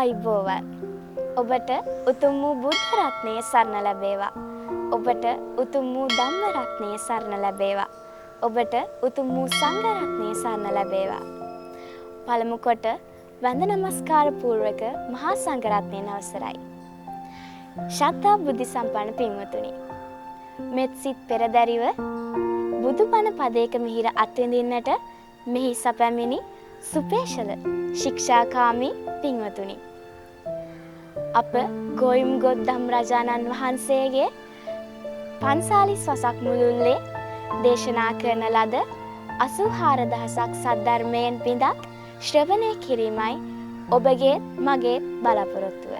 ආයුබෝවන්. ඔබට උතුම් වූ බුද්ධ රත්නයේ සරණ ලැබේවා. ඔබට උතුම් වූ ධම්ම රත්නයේ සරණ ලැබේවා. ඔබට උතුම් වූ සංඝ රත්නයේ සරණ ලැබේවා. පළමු කොට වන්ද නමස්කාර පූර්වක මහා සංඝ රත්නයේ අවසරයි. ශ්‍රද්ධා බුද්ධ සම්පන්න පින්වතුනි. මෙත් සිත් පෙරදරිව බුදුබණ පදයක මිහිර අත්විඳින්නට මෙහි සැපැමිණි සුපේශල ශික්ෂාකාමී පින්වතුනි. අප ගෝයුම් ගොද්දම් රජාණන් වහන්සේගේ 45 වසක් මුළුල්ලේ දේශනා කරන ලද 84000ක් සද්ධර්මයෙන් පිටක් ශ්‍රවණය කිරීමයි ඔබගේ මගේ බලාපොරොත්තුව.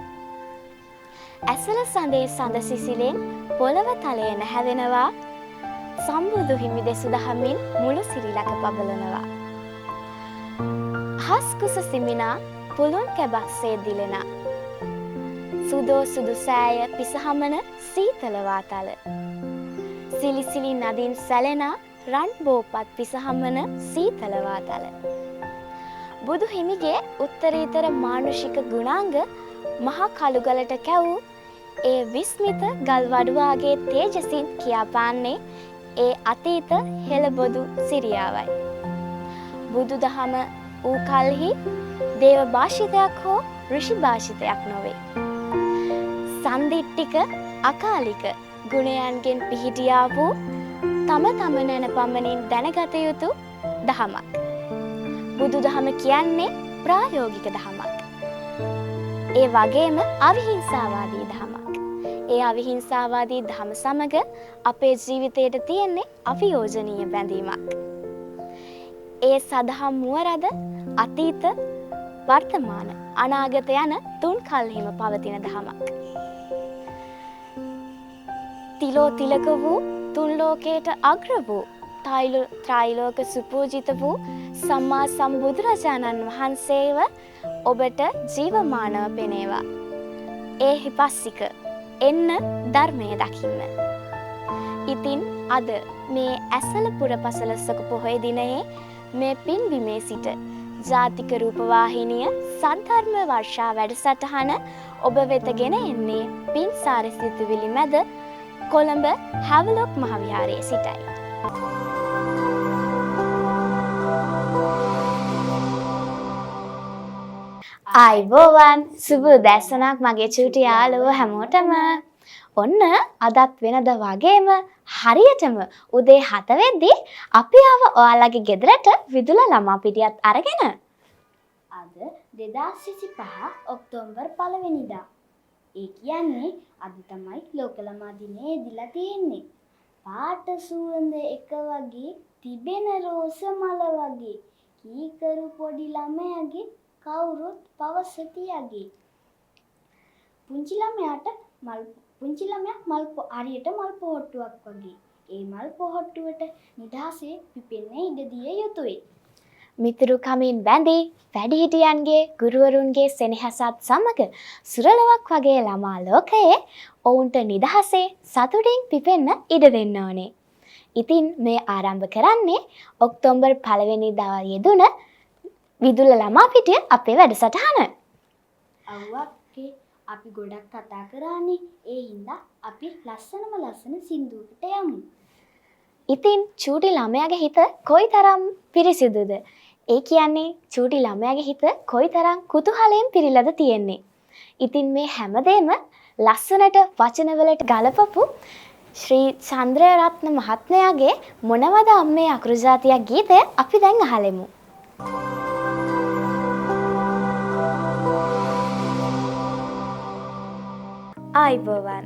ඇසල සඳේ සඳ සිසිලෙන් පොළව තලයේ නැහැවෙනවා, සම්බුදු හිමි දෙසු දහමින් මුළු සිරිලක පබලනවා. හස් කුස සිමිනා පුළුන් කැබක්සේ දිලෙනා, සුදෝ සුදු සෑය පිසහමන සීතල වාතල, සිලිසිලි නදින් සැලෙනා රන් බෝපත් පිසහමන සීතල වාතල. බුදු හිමිගේ උත්තරීතර මානුෂික ගුණාංග මහා කළුගලට කැවූ ඒ විස්මිත ගල්වඩුවාගේ තේජසින් කියාපාන්නේ ඒ අතීත හෙළබොදු සිරියාවයි. බුදු දහම වූ කල්හි දේව භාෂිතයක් හෝ ඍෂි භාෂිතයක් නොවේ. සන්දිට්ඨික අකාලික ගුණයන්ගෙන් පිහිටියා වූ තම නැන පමණින් දැනගත යුතු දහමක්. බුදු දහම කියන්නේ ප්‍රායෝගික දහමක්. ඒ වගේම අවිහිංසාවාදී දහමක්. ඒ අවිහිංසාවාදී දහම සමග අපේ ජීවිතයට තියෙන්නේ අවියෝජනීය බැඳීමක්. ඒ සදහම් මුවරද අතීත, වර්තමාන, අනාගත යන තුන් කල්හිම පවතින දහමක්. තිලෝ තිලක වූ තුන් ලෝකයට අග්‍ර වූ ත්‍රෛලෝක සුපූජිත වූ සම්මා සම්බුදුරජාණන් වහන්සේව ඔබට ජීවමානව පෙනේවා. ඒ හිපස්සික එන්න ධර්මය දකින්න. ඉතින් අද මේ ඇසල පුර පසළොස්වක පොහොය දිනයේ මේ පින්බිමේ සිට ජාතික රූපවාහිනිය සද්ධර්ම වර්ෂා වැඩසටහන ඔබ වෙත ගෙන එන්නේ පින්සාර සිතුවිලි මැද කොළඹ හැවලොක් මහවිහාරයේ සිටයි. ආයුබෝවන්, සුබ උදෑසනක් මගේ චූටි යාළුවෝ හැමෝටම. ඔන්න අදත් වෙනද වගේම හරියටම උදේ 7 වෙද්දී අපි ආව ඔයාලගේ ගෙදරට විදුල ළමා පිටියත් අරගෙන. අද 2025 ඔක්තෝබර් 1 වෙනිදා. ඒ කියන්නේ අද තමයි ලෝක ළමා දිනේ එදිලා තියෙන්නේ. පාට සුවඳ එක වගේ තිබෙන රෝස මල වගේ කීකරු පොඩි ළමයාගේ කවුරුත් පවසතියගේ. පුංචි ළමයා මල් හරියට මල් පොහට්ටුවක් වගේ. ඒ මල් පොහට්ටුවට නිදහසේ පිපෙන්න ඉඩ දිය යුතුයි. මිතුරු කමින් බැඳී වැඩිහිටියන්ගේ ගුරුවරුන්ගේ සෙනෙහසත් සමග සුරලවක් වගේ ළමා ලෝකයේ ඔවුන්ට නිදහසේ සතුටින් පිපෙන්න ඉඩ දෙන්න ඕනේ. ඉතින් මේ ආරම්භ කරන්නේ ඔක්තෝබර් 1 වෙනිදා යෙදුන විදුල ළමා පිටිය අපේ වැඩසටහන. අව්වක්කේ අපි ගොඩක් කතා කරානේ. ඒ හින්දා අපි ලස්සන සින්දුවකට යමු. ඉතින් චූටි ළමයාගේ හිත කොයිතරම් පිරිසිදුද? ඒ කියන්නේ චූටි ළමයාගේ හිත කොයිතරම් කුතුහලයෙන් පිරීලාද තියෙන්නේ. ඉතින් මේ හැමදේම ලස්සනට වචනවලට ගලපපු ශ්‍රී චන්ද්‍රරත්න මහත්මයාගේ මොනවද අම්මේ අකුරු ජාතියක් ගීතය අපි දැන් අහලෙමු. ආයුබෝවන්,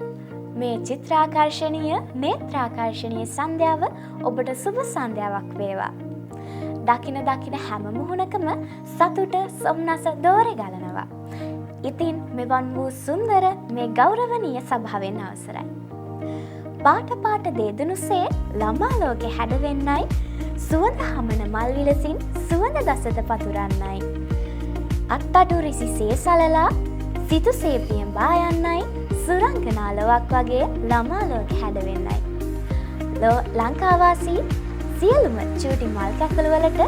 මේ චිත්‍රාකර්ශනීය නේත්‍රාකර්ශනීය සන්ධ්‍යාව ඔබට සුබ සන්ධ්‍යාවක් වේවා. දකින හැම මුහුණකම සතුට සොම්නස දෝරේ ගලනවා. ඉතින් මෙවන් වූ සුන්දර මේ ගෞරවනීය සභාවෙන් අවසරයි. පාට දේදුනුසේ ළමා ලෝකේ හැඩවෙන්නයි, සුවඳ හමන මල් විලසින් සුවඳ දසත පතුරන්නයි. අත්තටු රිසිසේ සලලා සිතු සේපියෙන් බායන්නයි, සුරංගනා ලොවක් වගේ ළමා ලෝකෙ හැඩවෙන්නයි. ලංකාවාසී සියලුම චූටි මල් කැකුළු වලට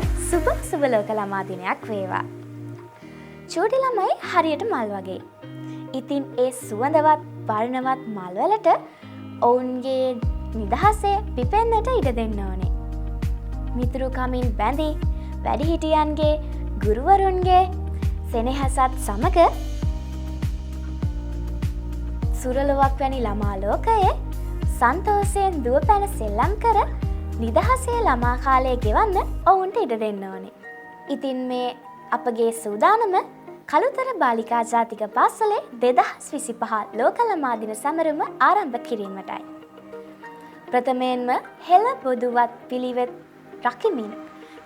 සුබ ලෝක ළමා දිනයක් වේවා. චූටි ළමයි හරියට මල් වගේ. ඉතින් ඒ සුවඳවත් වර්ණවත් මල්වලට ඔවුන්ගේ නිදහසේ පිපෙන්නට ඉඩ දෙන්න ඕනේ. මිතුරුකමින් බැඳි වැඩිහිටියන්ගේ ගුරුවරුන්ගේ සෙනෙහසත් සමග සුරලොවක් වැනි ළමා ලෝකයේ සන්තෝෂයෙන් දුව පැන සෙල්ලම් කර නිදහසේ ළමා කාලය ගෙවන්න ඔවුන්ට ඉඩ දෙන්න ඕනේ. ඉතින් මේ අපගේ සූදානම කළුතර බාලිකා ජාතික පාසලේ 2025 ලෝක ළමා දින සැමරුම ආරම්භ කිරීමටයි. ප්‍රථමයෙන්ම හෙළ බොදුවත් පිළිවෙත් රකිමින්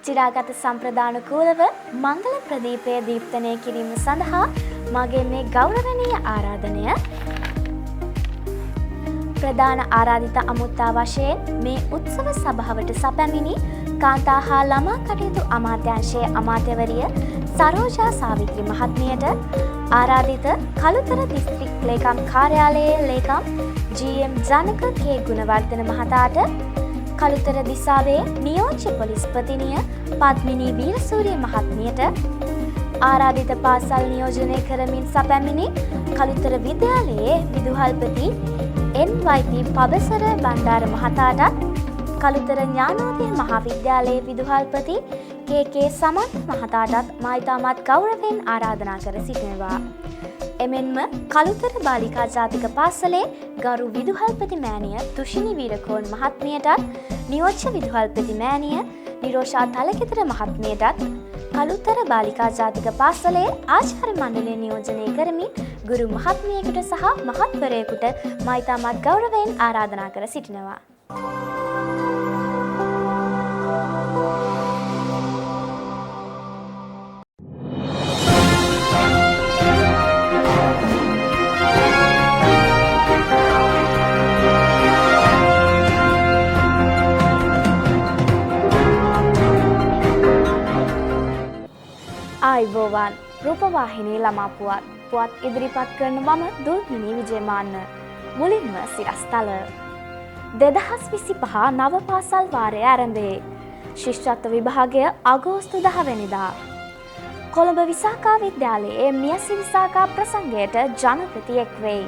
චිරාගත සම්ප්‍රදානුකූලව මංගල ප්‍රදීපය දීප්තනය කිරීම සඳහා මගේ මේ ගෞරවනීය ආරාධනය ප්‍රධාන ආරාධිත අමුත්තා වශයෙන් මේ උත්සව සභාවට සැපැමිණි කාන්තා හා ළමා කටයුතු අමාත්‍යාංශයේ අමාත්‍යවරිය සරෝජා සාවිත්‍රි මහත්මියට ආරාධිත කළුතර දිස්ත්‍රික් ලේකම් කාර්යාලයේ ලේකම් GM ජනක කේ ගුණවර්ධන මහතාට කළුතර දිසාවේ නියෝජ්‍ය පොලිස්පතිනිය පද්මිනී වීරසූරිය මහත්මියට ආරාධිත පාසල් නියෝජනය කරමින් සැපැමිණි කළුතර විද්‍යාලයේ විදුහල්පති NYP පබසර බණ්ඩාර මහතාටත් කළුතර ඥානෝදය මහාවිද්‍යාලයේ විදුහල්පති KK සමන්ත මහතාටත් මා ඉතාමත් ගෞරවයෙන් ආරාධනා කර සිටිනවා. එමෙන්ම කළුතර බාලිකා ජාතික පාසලේ ගරු විදුහල්පති මෑණිය තුෂිනි වීරකෝන් මහත්මියටත් නියෝජ්‍ය විදුහල්පති මෑණිය නිරෝෂා තලකෙතර මහත්මියටත් කළුතර බාලිකා ජාතික පාසලේ ආචාර්ය මණ්ඩලය නියෝජනය කරමින් ගුරු මහත්මියකට සහ මහත්වරයෙකුට මා ඉතාමත් ගෞරවයෙන් ආරාධනා කර සිටිනවා. ආයිබෝවන් රූපවාහිනී ළමා පුවත් ඉදිරිපත් කරන මම දුල්මිනී විජේමාන්න. මුලින්ම සිරස්තල 2025 නව පාසල් වාරය ආරම්භයේ ශිෂ්‍යත්ව විභාගය අගෝස්තු 10 වෙනිදා කොළඹ විසාකා විද්‍යාලයේ මියසි විසාකා ප්‍රසංගයට ජනපති එක් වෙයි.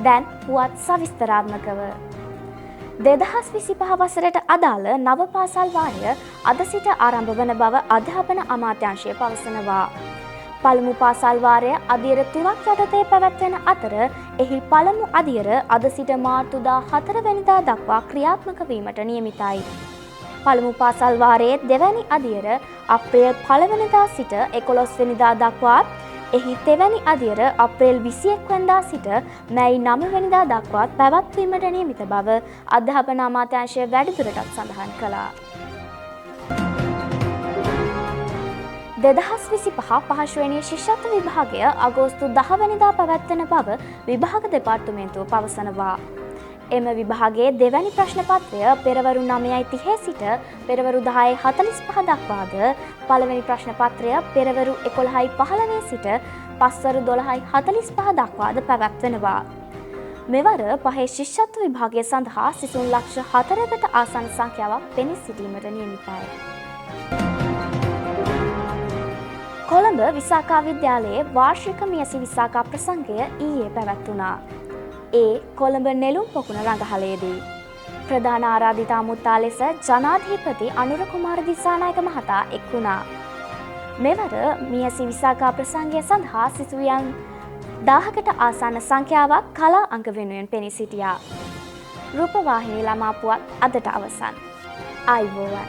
දැන් පුවත් සවිස්තරාත්මකව 2025 වසරට අදාළ නව පාසල් වාරය අද සිට ආරම්භ වන බව අධ්‍යාපන අමාත්‍යාංශය පවසනවා. පළමු පාසල් වාරය අදියර 3ක් යටතේ පැවැත්වෙන අතර එහි පළමු අදියර අද සිට මාර්තු 14 වෙනිදා දක්වා ක්‍රියාත්මක වීමට නියමිතයි. පළමු පාසල් වාරයේ දෙවැනි අදියර අප්‍රේල් 1 වෙනිදා සිට 11 වෙනිදා දක්වා එහි තෙවැනි අදියර අප්‍රේල් 21 වෙනිදා සිට මැයි 9 වෙනිදා දක්වා පැවැත්වීමට නියමිත බව අධ්‍යාපන අමාත්‍යාංශය වැඩිදුරටත් සඳහන් කළා. 2025 පහසුවෙනි ශිෂ්‍යත්ව විභාගය අගෝස්තු 10 වෙනිදා පැවැත්වෙන බව විභාග දෙපාර්තමේන්තුව පවසනවා. එම විභාගයේ දෙවැනි ප්‍රශ්න පත්‍රය පෙරවරු 9:30 සිට පෙරවරු 10:45 දක්වාද පළවෙනි ප්‍රශ්න පත්‍රය පෙරවරු 11:15 සිට පස්වරු 12:45 දක්වාද පැවැත්වෙනවා. මෙවර පහේ ශිෂ්‍යත්ව විභාගය සඳහා සිසුන් ලක්ෂ 4කට ආසන්න සංඛ්‍යාවක් පෙනී සිටීමට නියමිතයි. කොළඹ විසාකා විද්‍යාලයේ වාර්ෂික මියසි විසාකා ප්‍රසංගය ඊයේ පැවැත්වුණා. ඒ කොළඹ නෙළුම් පොකුණ රඟහලේදී ප්‍රධාන ආරාධිත අමුත්තා ලෙස ජනාධිපති අනුර කුමාර දිසානායක මහතා එක් වුණා. මෙවර මියසි විසාකා ප්‍රසංගය සඳහා සිසුවියන් 1000කට ආසන්න සංඛ්‍යාවක් කලා අංග වෙනුවෙන් පෙනී සිටියා. රූපවාහිනී ළමා පුවත් අදට අවසන්. ආයිබෝවන්.